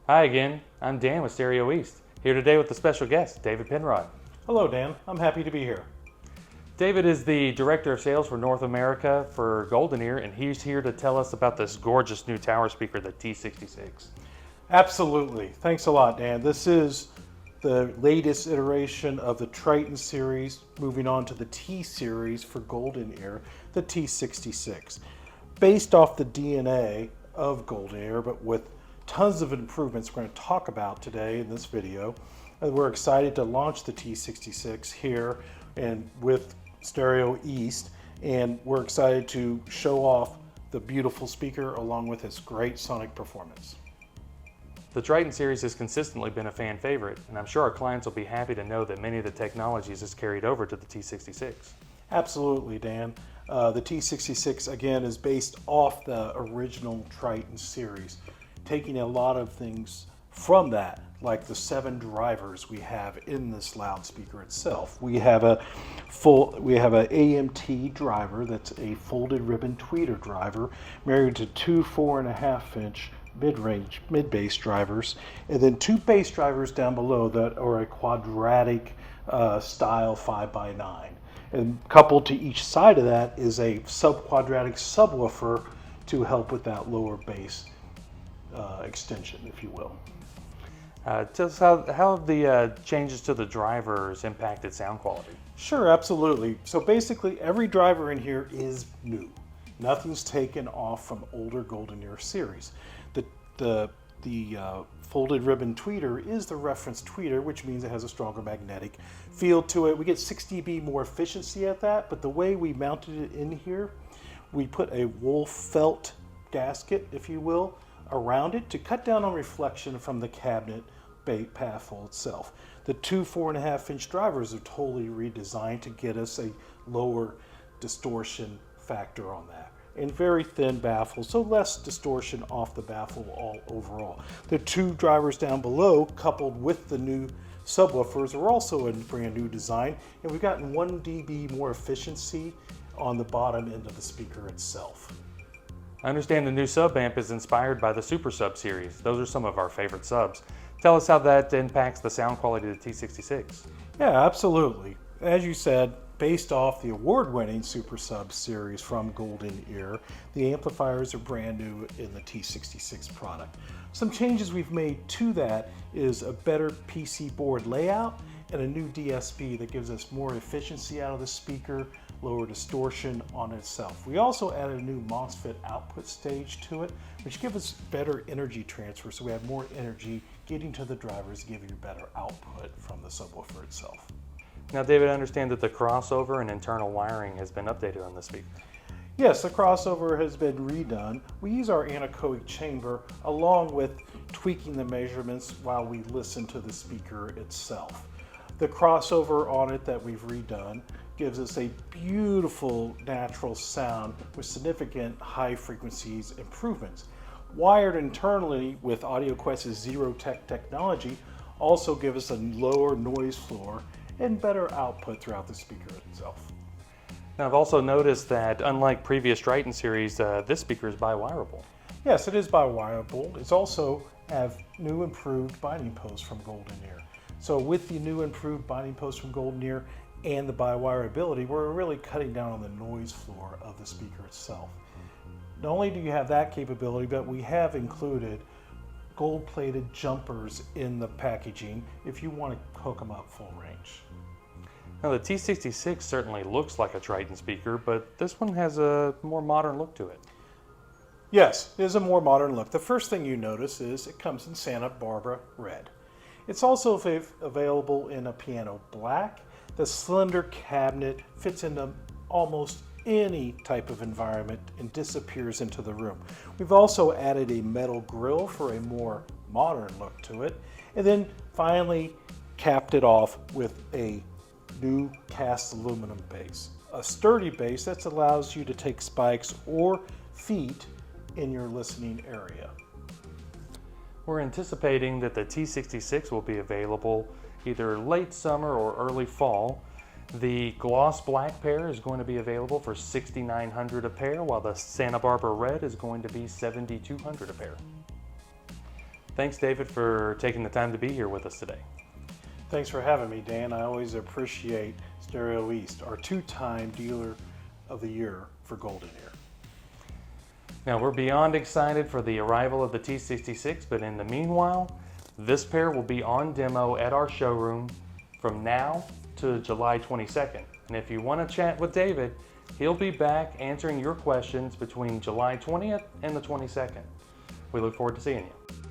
Hi again, I'm Dan with Stereo East, here today with the special guest, David Penrod. Hello, Dan. I'm happy to be here. David is the Director of Sales for North America for GoldenEar, and he's here to tell us about this gorgeous new tower speaker, the T66. Absolutely. Thanks a lot, Dan. This is the latest iteration of the Triton series, moving on to the T series for GoldenEar, the T66. Based off the DNA of GoldenEar, but with tons of improvements we're going to talk about today in this video. And we're excited to launch the T66 here and with Stereo East, and we're excited to show off the beautiful speaker along with its great sonic performance. The Triton series has consistently been a fan favorite, and I'm sure our clients will be happy to know that many of the technologies is carried over to the T66. Absolutely, Dan. The T66 again is based off the original Triton series, taking a lot of things from that, like the 7 drivers we have in this loudspeaker itself. We have a AMT driver that's a folded ribbon tweeter driver married to 2 4.5-inch mid-bass drivers, and then 2 bass drivers down below that are a quadratic style 5x9. And coupled to each side of that is a subquadratic subwoofer to help with that lower bass extension, if you will. Tell us how the changes to the drivers impacted sound quality. Sure, absolutely. So basically every driver in here is new. Nothing's taken off from older GoldenEar series. The folded ribbon tweeter is the reference tweeter, which means it has a stronger magnetic field to it. We get 6 dB more efficiency at that, but the way we mounted it in here, we put a wool felt gasket, if you will, around it to cut down on reflection from the cabinet baffle itself. The 2 4.5-inch drivers are totally redesigned to get us a lower distortion factor on that, and very thin baffle, so less distortion off the baffle all overall. The 2 drivers down below, coupled with the new subwoofers, are also a brand new design, and we've gotten 1 dB more efficiency on the bottom end of the speaker itself. I understand the new sub amp is inspired by the Super Sub series. Those are some of our favorite subs. Tell us how that impacts the sound quality of the T66. Yeah, absolutely. As you said, based off the award-winning Super Sub series from GoldenEar, the amplifiers are brand new in the T66 product. Some changes we've made to that is a better PC board layout and a new DSP that gives us more efficiency out of the speaker, lower distortion on itself. We also added a new MOSFET output stage to it, which gives us better energy transfer, so we have more energy getting to the drivers, giving you better output from the subwoofer itself. Now, David, I understand that the crossover and internal wiring has been updated on the speaker. Yes, the crossover has been redone. We use our anechoic chamber along with tweaking the measurements while we listen to the speaker itself. The crossover on it that we've redone gives us a beautiful natural sound with significant high frequencies improvements. Wired internally with AudioQuest's Zero Tech technology also give us a lower noise floor and better output throughout the speaker itself. Now, I've also noticed that unlike previous Triton series, this speaker is BiWireable. Yes, it is BiWireable. It's also have new improved binding posts from GoldenEar. So with the new improved binding posts from GoldenEar and the BiWireability, we're really cutting down on the noise floor of the speaker itself. Not only do you have that capability, but we have included gold-plated jumpers in the packaging if you want to hook them up full range. Now, the T66 certainly looks like a Triton speaker, but this one has a more modern look to it. Yes, it is a more modern look. The first thing you notice is it comes in Santa Barbara red. It's also available in a piano black. The slender cabinet fits into almost any type of environment and disappears into the room. We've also added a metal grille for a more modern look to it, and then finally capped it off with a new cast aluminum base. A sturdy base that allows you to take spikes or feet in your listening area. We're anticipating that the T66 will be available either late summer or early fall. The gloss black pair is going to be available for $6,900 a pair, while the Santa Barbara red is going to be $7,200 a pair. Thanks, David, for taking the time to be here with us today. Thanks for having me, Dan. I always appreciate Stereo East, our two-time Dealer of the Year for GoldenEar. Now, we're beyond excited for the arrival of the T66, but in the meanwhile, this pair will be on demo at our showroom from now to July 22nd. And if you want to chat with David, he'll be back answering your questions between July 20th and the 22nd. We look forward to seeing you.